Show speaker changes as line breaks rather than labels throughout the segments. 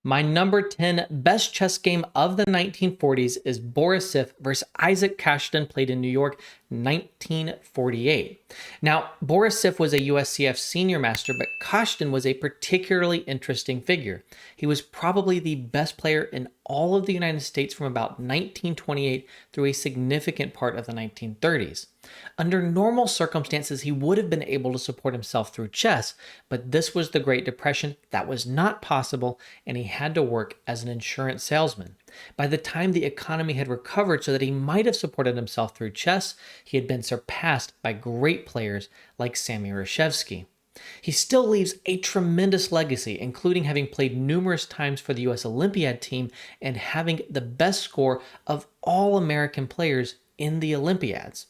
My number 10 best chess game of the 1940s is Borisif versus Isaac Cashton, played in New York, 1948. Now, Borisif was a USCF senior master, but Kashdan was a particularly interesting figure. He was probably the best player in all of the United States from about 1928 through a significant part of the 1930s. Under normal circumstances, he would have been able to support himself through chess, but this was the Great Depression. That was not possible, and he had to work as an insurance salesman. By the time the economy had recovered so that he might have supported himself through chess, he had been surpassed by great players like Sammy Reshevsky. He still leaves a tremendous legacy, including having played numerous times for the US Olympiad team and having the best score of all American players in the Olympiads.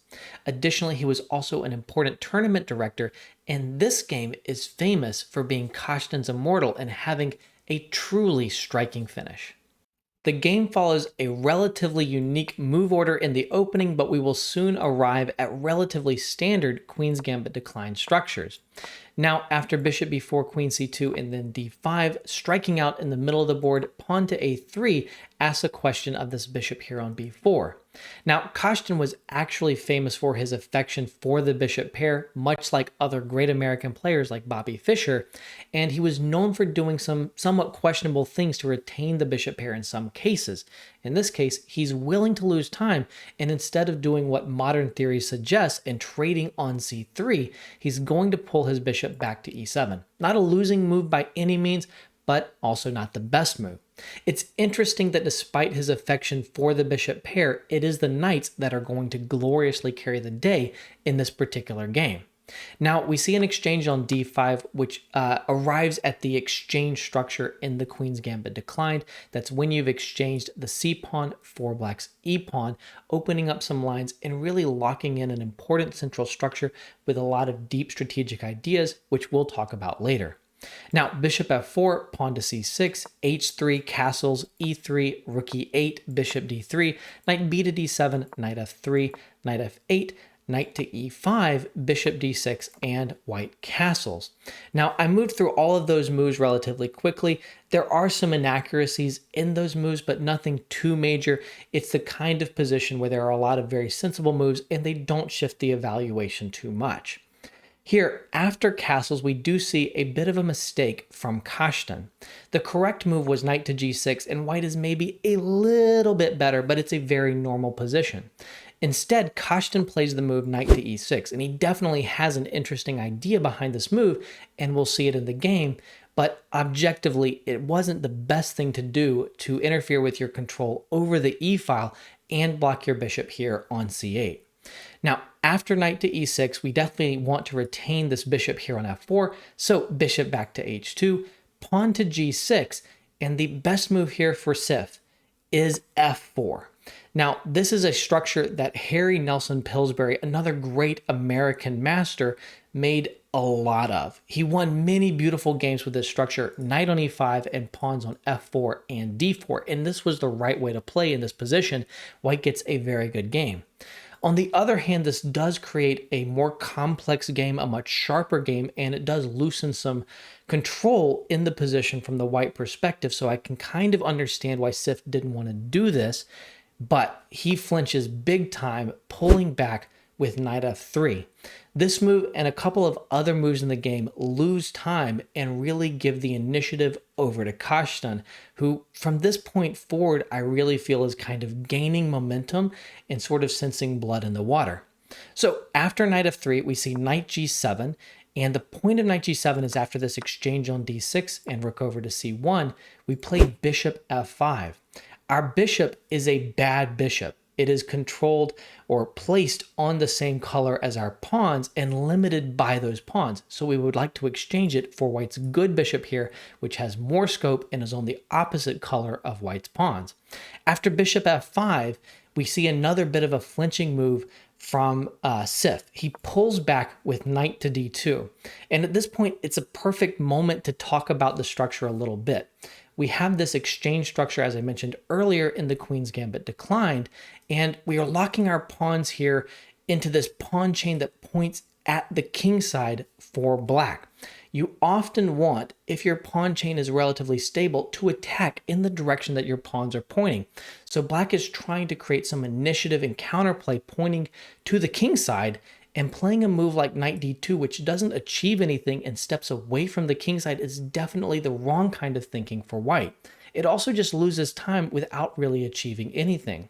Additionally, he was also an important tournament director, and this game is famous for being Kashtan's immortal and having a truly striking finish. The game follows a relatively unique move order in the opening, but we will soon arrive at relatively standard Queen's Gambit decline structures. Now, after bishop b4, queen c2, and then d5, striking out in the middle of the board, pawn to a3 asks a question of this bishop here on b4. Now, Kashdan was actually famous for his affection for the bishop pair, much like other great American players like Bobby Fischer, and he was known for doing some somewhat questionable things to retain the bishop pair in some cases. In this case, he's willing to lose time, and instead of doing what modern theory suggests and trading on c3, he's going to pull his bishop back to e7. Not a losing move by any means, but also not the best move. It's interesting that despite his affection for the bishop pair, it is the knights that are going to gloriously carry the day in this particular game. Now, we see an exchange on d5, which arrives at the exchange structure in the Queen's Gambit declined. That's when you've exchanged the c-pawn for black's e-pawn, opening up some lines and really locking in an important central structure with a lot of deep strategic ideas, which we'll talk about later. Now, bishop f4, pawn to c6, h3, castles, e3, rook e8, bishop d3, knight b to d7, knight f3, knight f8, knight to e5, bishop d6, and white castles. Now, I moved through all of those moves relatively quickly. There are some inaccuracies in those moves, but nothing too major. It's the kind of position where there are a lot of very sensible moves, and they don't shift the evaluation too much. Here, after castles, we do see a bit of a mistake from Kashdan. The correct move was knight to g6, and white is maybe a little bit better, but it's a very normal position. Instead, Kashdan plays the move knight to e6, and he definitely has an interesting idea behind this move, and we'll see it in the game, but objectively, it wasn't the best thing to do to interfere with your control over the e-file and block your bishop here on c8. Now, after knight to e6, we definitely want to retain this bishop here on f4, so bishop back to h2, pawn to g6, and the best move here for Siff is f4. Now, this is a structure that Harry Nelson Pillsbury, another great American master, made a lot of. He won many beautiful games with this structure, knight on e5 and pawns on f4 and d4, and this was the right way to play in this position. White gets a very good game. On the other hand, this does create a more complex game, a much sharper game, and it does loosen some control in the position from the white perspective, so I can kind of understand why Siff didn't want to do this, but he flinches big time, pulling back with knight f3. This move and a couple of other moves in the game lose time and really give the initiative over to Kashdan, who from this point forward I really feel is kind of gaining momentum and sort of sensing blood in the water. So after knight f3, we see knight g7, and the point of knight g7 is after this exchange on d6 and rook over to c1, we play bishop f5. Our bishop is a bad bishop. It is controlled or placed on the same color as our pawns and limited by those pawns. So we would like to exchange it for white's good bishop here, which has more scope and is on the opposite color of white's pawns. After bishop f5, we see another bit of a flinching move from Siff. He pulls back with knight to d2. And at this point, it's a perfect moment to talk about the structure a little bit. We have this exchange structure, as I mentioned earlier, in the Queen's Gambit declined, and we are locking our pawns here into this pawn chain that points at the king side for black. You often want, if your pawn chain is relatively stable, to attack in the direction that your pawns are pointing. So black is trying to create some initiative and counterplay pointing to the king side, and playing a move like knight d2, which doesn't achieve anything and steps away from the king side, is definitely the wrong kind of thinking for white. It also just loses time without really achieving anything.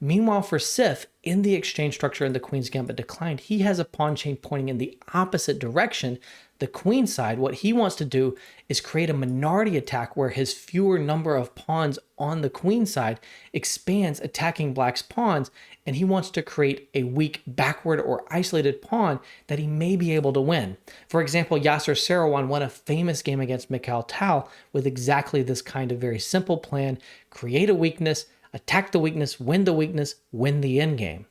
Meanwhile, for Siff, in the exchange structure in the Queen's Gambit declined, he has a pawn chain pointing in the opposite direction, the queen side. What he wants to do is create a minority attack where his fewer number of pawns on the queen side expands, attacking black's pawns, and he wants to create a weak backward or isolated pawn that he may be able to win. For example, Yasser Seirawan won a famous game against Mikhail Tal with exactly this kind of very simple plan: create a weakness, attack the weakness, win the endgame.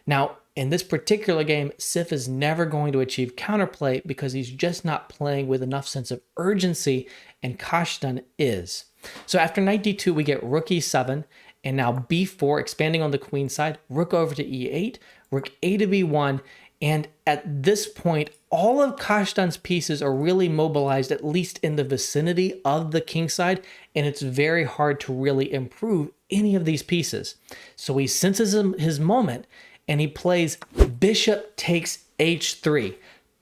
Now, in this particular game, Siff is never going to achieve counterplay because he's just not playing with enough sense of urgency, and Kashdan is. So after knight d2, we get rook e7, and now b4, expanding on the queen side, rook over to e8, rook a to b1, and at this point, all of Kashdan's pieces are really mobilized, at least in the vicinity of the king side, and it's very hard to really improve any of these pieces. So he senses his moment, and he plays bishop takes h3.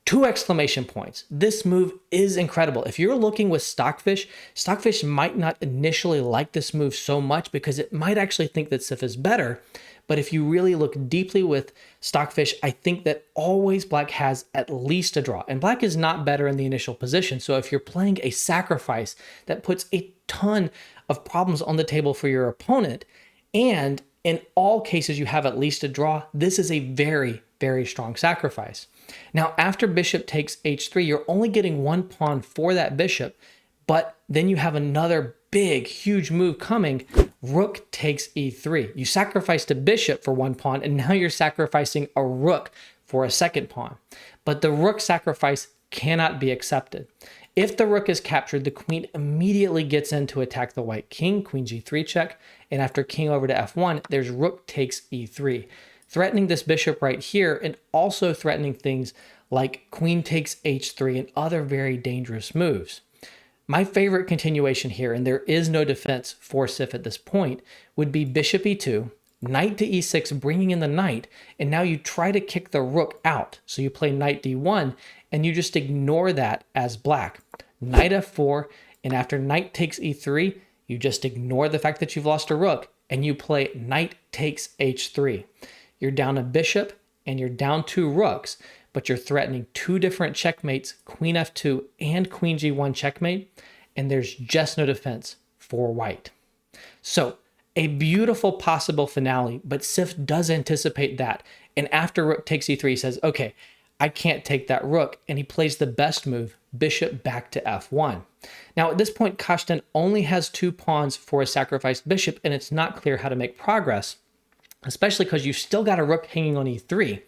2 exclamation points. This move is incredible. If you're looking with Stockfish might not initially like this move so much because it might actually think that Siff is better. But if you really look deeply with Stockfish, I think that always black has at least a draw. And black is not better in the initial position. So if you're playing a sacrifice that puts a ton of problems on the table for your opponent, and in all cases you have at least a draw, this is a very, very strong sacrifice. Now, after bishop takes h3, you're only getting one pawn for that bishop, but then you have another big, huge move coming. Rook takes e3. You sacrificed a bishop for one pawn, and now you're sacrificing a rook for a second pawn. But the rook sacrifice cannot be accepted. If the rook is captured, the queen immediately gets in to attack the white king, queen g3 check, and after king over to f1, there's rook takes e3, threatening this bishop right here, and also threatening things like queen takes h3 and other very dangerous moves. My favorite continuation here, and there is no defense for Siff at this point, would be bishop e2, knight to e6, bringing in the knight, and now you try to kick the rook out. So you play knight d1, and you just ignore that as black. Knight f4, and after knight takes e3, you just ignore the fact that you've lost a rook, and you play knight takes h3. You're down a bishop, and you're down 2 rooks, but you're threatening 2 different checkmates, queen f2 and queen g1 checkmate, and there's just no defense for white. So, a beautiful possible finale, but Siff does anticipate that, and after rook takes e3, he says, okay, I can't take that rook, and he plays the best move, bishop back to f1. Now, at this point, Kashdan only has 2 pawns for a sacrificed bishop, and it's not clear how to make progress, especially because you've still got a rook hanging on e3.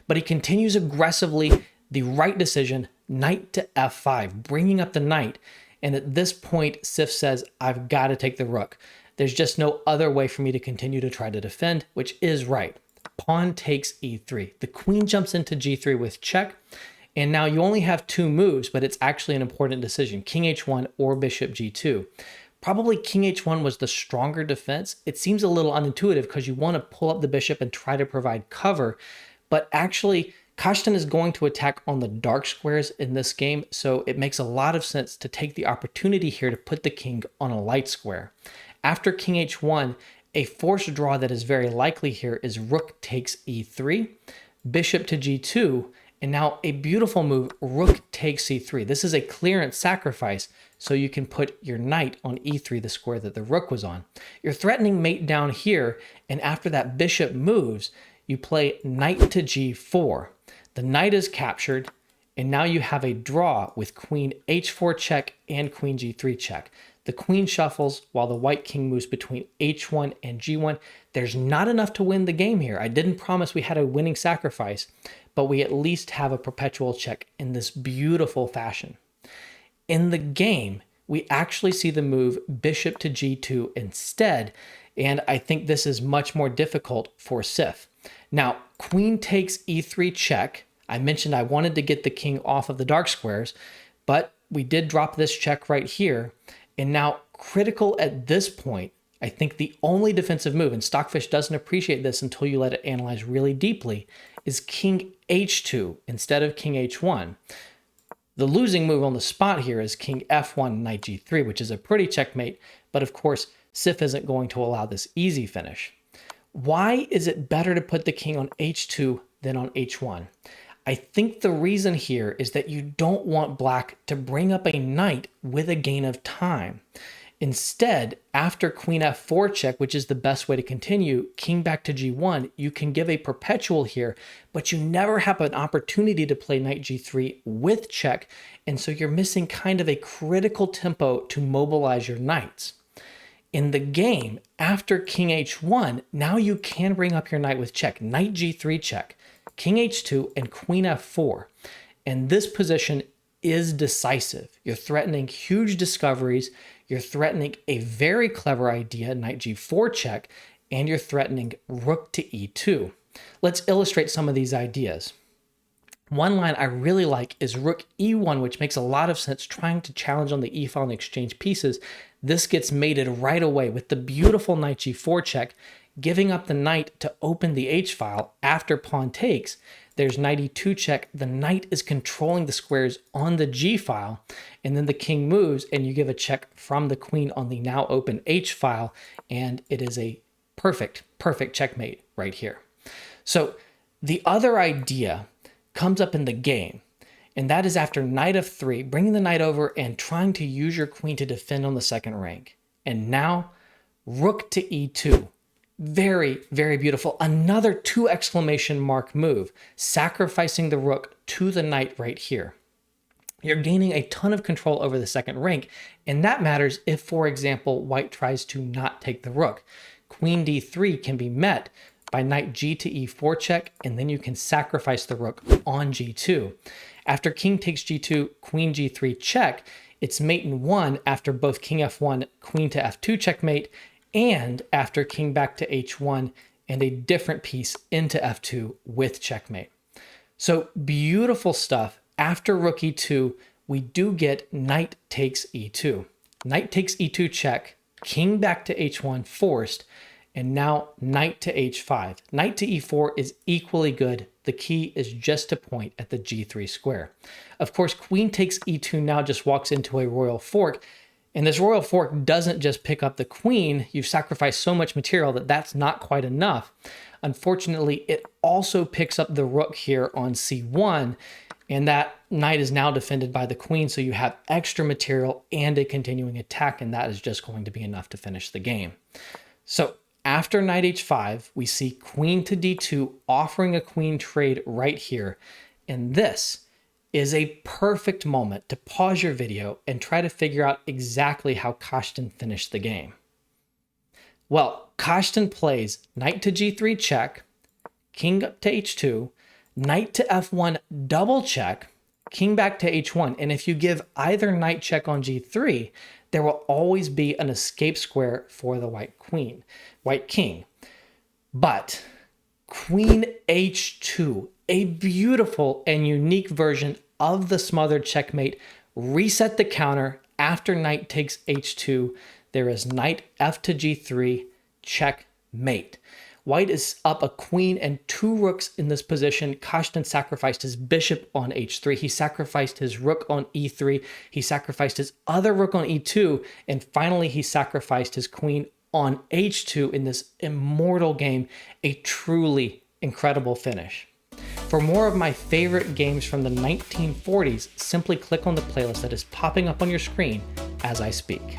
But he continues aggressively, the right decision, knight to f5, bringing up the knight. And at this point, Siff says, I've got to take the rook. There's just no other way for me to continue to try to defend, which is right. Pawn takes e3. The queen jumps into g3 with check. And now you only have 2 moves, but it's actually an important decision, king h1 or bishop g2. Probably king h1 was the stronger defense. It seems a little unintuitive because you want to pull up the bishop and try to provide cover. But actually, Kashdan is going to attack on the dark squares in this game, so it makes a lot of sense to take the opportunity here to put the king on a light square. After king h1, a forced draw that is very likely here is rook takes e3, bishop to g2, and now a beautiful move, rook takes c3. This is a clearance sacrifice, so you can put your knight on e3, the square that the rook was on. You're threatening mate down here, and after that bishop moves, you play knight to g4. The knight is captured, and now you have a draw with queen h4 check and queen g3 check. The queen shuffles while the white king moves between h1 and g1. There's not enough to win the game here. I didn't promise we had a winning sacrifice, but we at least have a perpetual check in this beautiful fashion. In the game, we actually see the move bishop to g2 instead, and I think this is much more difficult for Siff. Now, queen takes e3 check. I mentioned I wanted to get the king off of the dark squares, but we did drop this check right here. And now critical at this point, I think the only defensive move, and Stockfish doesn't appreciate this until you let it analyze really deeply, is king h2 instead of king h1. The losing move on the spot here is king f1, knight g3, which is a pretty checkmate, but of course, Siff isn't going to allow this easy finish. Why is it better to put the king on h2 than on h1? I think the reason here is that you don't want black to bring up a knight with a gain of time. Instead, after queen f4 check, which is the best way to continue, king back to g1, you can give a perpetual here, but you never have an opportunity to play knight g3 with check, and so you're missing kind of a critical tempo to mobilize your knights. In the game, after king h1, now you can bring up your knight with check, knight g3 check, king h2, and queen f4. And this position is decisive. You're threatening huge discoveries, you're threatening a very clever idea, knight g4 check, and you're threatening rook to e2. Let's illustrate some of these ideas. One line I really like is rook e1, which makes a lot of sense trying to challenge on the e-file and exchange pieces. This gets mated right away with the beautiful knight g4 check, giving up the knight to open the h-file after pawn takes. There's knight e2 check. The knight is controlling the squares on the g-file, and then the king moves, and you give a check from the queen on the now open h-file, and it is a perfect checkmate right here. So the other idea comes up in the game, and that is after knight f3, bringing the knight over and trying to use your queen to defend on the second rank. And now rook to e2. Very, very beautiful. Another 2 exclamation mark move, sacrificing the rook to the knight right here. You're gaining a ton of control over the second rank, and that matters if, for example, white tries to not take the rook. Queen d3 can be met by knight g to e4 check, and then you can sacrifice the rook on g2. After king takes g2, queen g3 check, it's mate in 1 after both king f1, queen to f2 checkmate, and after king back to h1 and a different piece into f2 with checkmate. So beautiful stuff. After rook e2, we do get knight takes e2. Knight takes e2 check, king back to h1 forced, and now knight to h5. Knight to e4 is equally good. The key is just to point at the g3 square. Of course, queen takes e2 now just walks into a royal fork, and this royal fork doesn't just pick up the queen. You've sacrificed so much material that that's not quite enough. Unfortunately, it also picks up the rook here on c1, and that knight is now defended by the queen, so you have extra material and a continuing attack, and that is just going to be enough to finish the game. So after knight h5, we see queen to d2 offering a queen trade right here, and this is a perfect moment to pause your video and try to figure out exactly how Kashdan finished the game. Well, Kashdan plays knight to g3 check, king up to h2, knight to f1 double check, king back to h1, and if you give either knight check on g3, there will always be an escape square for the white king. But queen h2, a beautiful and unique version of the smothered checkmate, reset the counter after knight takes h2. There is knight f to g3, checkmate. White is up a queen and 2 rooks in this position. Kashdan sacrificed his bishop on h3. He sacrificed his rook on e3. He sacrificed his other rook on e2. And finally, he sacrificed his queen on h2 in this immortal game. A truly incredible finish. For more of my favorite games from the 1940s, simply click on the playlist that is popping up on your screen as I speak.